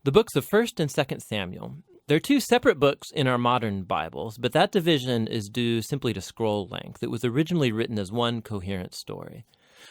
The books of 1st and 2nd Samuel. They're two separate books in our modern Bibles, but that division is due simply to scroll length. It was originally written as one coherent story.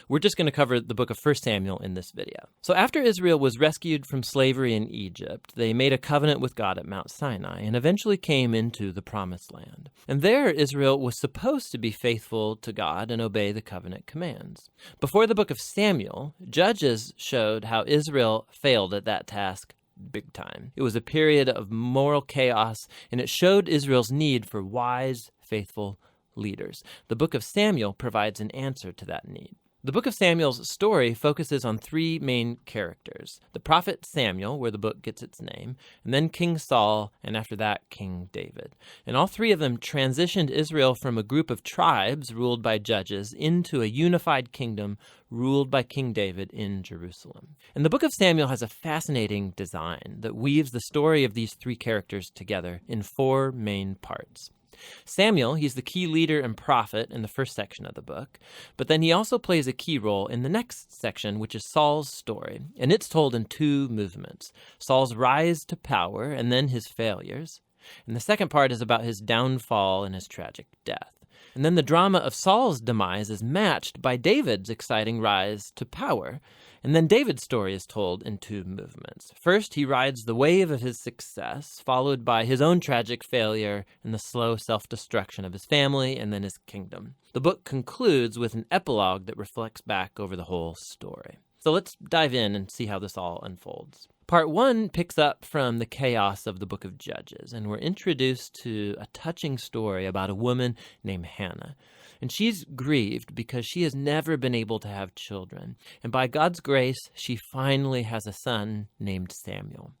We're just going to cover the book of 1 Samuel in this video. So after Israel was rescued from slavery in Egypt, they made a covenant with God at Mount Sinai and eventually came into the Promised Land. And there, Israel was supposed to be faithful to God and obey the covenant commands. Before the book of Samuel, Judges showed how Israel failed at that task big time. It was a period of moral chaos, and it showed Israel's need for wise, faithful leaders. The book of Samuel provides an answer to that need. The book of Samuel's story focuses on three main characters: the prophet Samuel, where the book gets its name, and then King Saul, and after that, King David. And all three of them transitioned Israel from a group of tribes ruled by judges into a unified kingdom ruled by King David in Jerusalem. And the book of Samuel has a fascinating design that weaves the story of these three characters together in four main parts. Samuel, he's the key leader and prophet in the first section of the book, but then he also plays a key role in the next section, which is Saul's story, and it's told in two movements: Saul's rise to power and then his failures. And the second part is about his downfall and his tragic death. And then the drama of Saul's demise is matched by David's exciting rise to power. And then David's story is told in two movements. First, he rides the wave of his success, followed by his own tragic failure and the slow self-destruction of his family and then his kingdom. The book concludes with an epilogue that reflects back over the whole story. So let's dive in and see how this all unfolds. Part 1 picks up from the chaos of the book of Judges, and we're introduced to a touching story about a woman named Hannah. And she's grieved because she has never been able to have children. And by God's grace, she finally has a son named Samuel.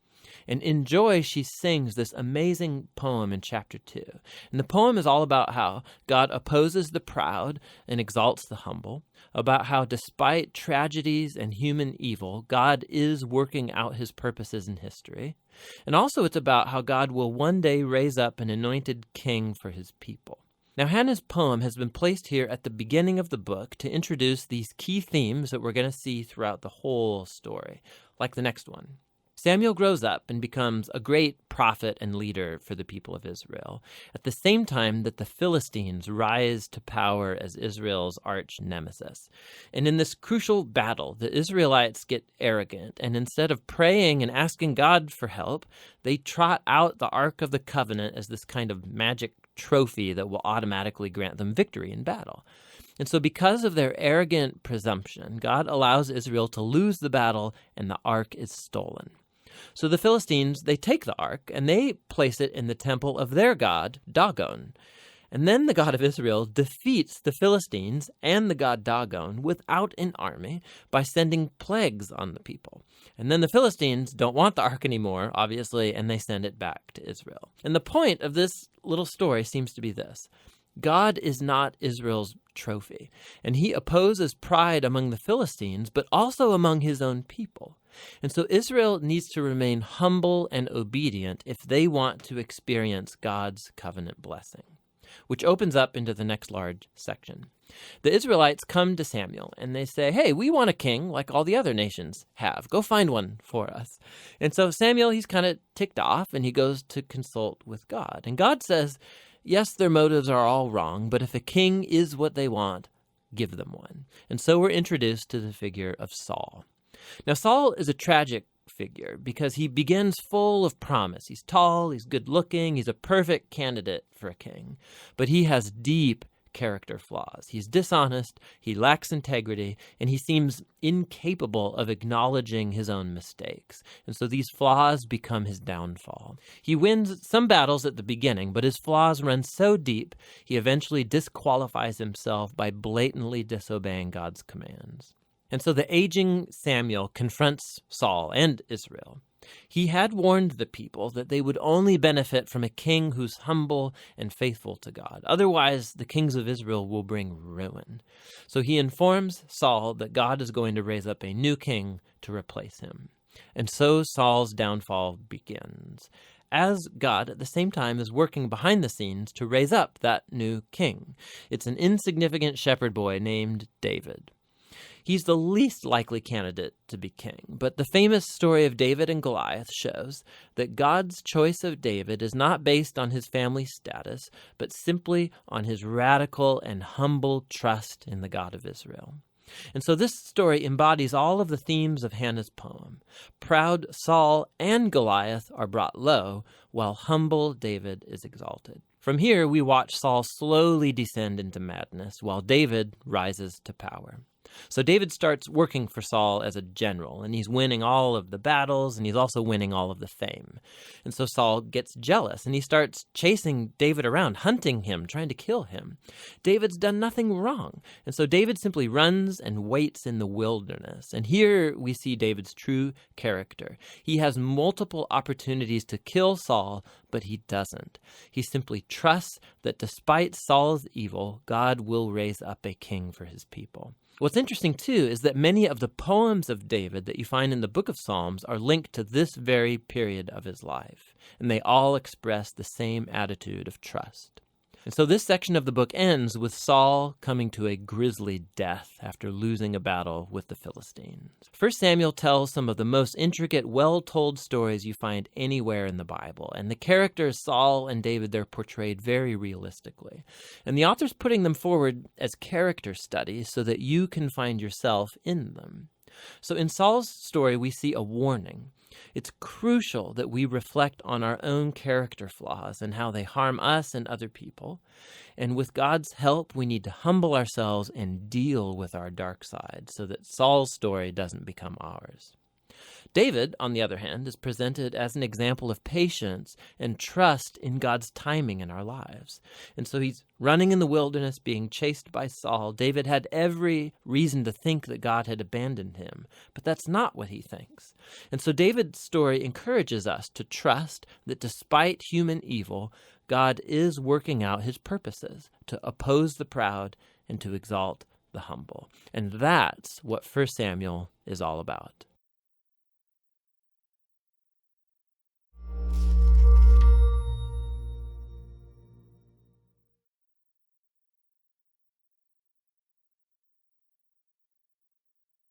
And in joy, she sings this amazing poem in chapter 2. And the poem is all about how God opposes the proud and exalts the humble, about how despite tragedies and human evil, God is working out his purposes in history. And also it's about how God will one day raise up an anointed king for his people. Now, Hannah's poem has been placed here at the beginning of the book to introduce these key themes that we're going to see throughout the whole story, like the next one. Samuel grows up and becomes a great prophet and leader for the people of Israel, at the same time that the Philistines rise to power as Israel's arch nemesis. And in this crucial battle, the Israelites get arrogant, and instead of praying and asking God for help, they trot out the Ark of the Covenant as this kind of magic trophy that will automatically grant them victory in battle. And so because of their arrogant presumption, God allows Israel to lose the battle and the Ark is stolen. So the Philistines, they take the ark and they place it in the temple of their god, Dagon. And then the God of Israel defeats the Philistines and the god Dagon without an army by sending plagues on the people. And then the Philistines don't want the ark anymore, obviously, and they send it back to Israel. And the point of this little story seems to be this: God is not Israel's trophy, and he opposes pride among the Philistines, but also among his own people. And so Israel needs to remain humble and obedient if they want to experience God's covenant blessing, which opens up into the next large section. The Israelites come to Samuel and they say, "Hey, we want a king like all the other nations have. Go find one for us." And so Samuel, he's kind of ticked off and he goes to consult with God. And God says, yes, their motives are all wrong, but if a king is what they want, give them one. And so we're introduced to the figure of Saul. Now, Saul is a tragic figure because he begins full of promise. He's tall, he's good looking, he's a perfect candidate for a king, but he has deep character flaws. He's dishonest, he lacks integrity, and he seems incapable of acknowledging his own mistakes. And so these flaws become his downfall. He wins some battles at the beginning, but his flaws run so deep, he eventually disqualifies himself by blatantly disobeying God's commands. And so the aging Samuel confronts Saul and Israel. He had warned the people that they would only benefit from a king who's humble and faithful to God. Otherwise, the kings of Israel will bring ruin. So he informs Saul that God is going to raise up a new king to replace him. And so Saul's downfall begins, as God at the same time is working behind the scenes to raise up that new king. It's an insignificant shepherd boy named David. He's the least likely candidate to be king, but the famous story of David and Goliath shows that God's choice of David is not based on his family status, but simply on his radical and humble trust in the God of Israel. And so this story embodies all of the themes of Hannah's poem. Proud Saul and Goliath are brought low, while humble David is exalted. From here, we watch Saul slowly descend into madness, while David rises to power. So David starts working for Saul as a general, and he's winning all of the battles, and he's also winning all of the fame. And so Saul gets jealous, and he starts chasing David around, hunting him, trying to kill him. David's done nothing wrong, and so David simply runs and waits in the wilderness. And here we see David's true character. He has multiple opportunities to kill Saul, but he doesn't. He simply trusts that despite Saul's evil, God will raise up a king for his people. What's interesting, too, is that many of the poems of David that you find in the book of Psalms are linked to this very period of his life, and they all express the same attitude of trust. And so this section of the book ends with Saul coming to a grisly death after losing a battle with the Philistines. 1 Samuel tells some of the most intricate, well-told stories you find anywhere in the Bible, and the characters Saul and David, they're portrayed very realistically. And the author's putting them forward as character studies so that you can find yourself in them. So in Saul's story, we see a warning. It's crucial that we reflect on our own character flaws and how they harm us and other people. And with God's help, we need to humble ourselves and deal with our dark side so that Saul's story doesn't become ours. David, on the other hand, is presented as an example of patience and trust in God's timing in our lives. And so he's running in the wilderness, being chased by Saul. David had every reason to think that God had abandoned him, but that's not what he thinks. And so David's story encourages us to trust that despite human evil, God is working out his purposes to oppose the proud and to exalt the humble. And that's what 1 Samuel is all about.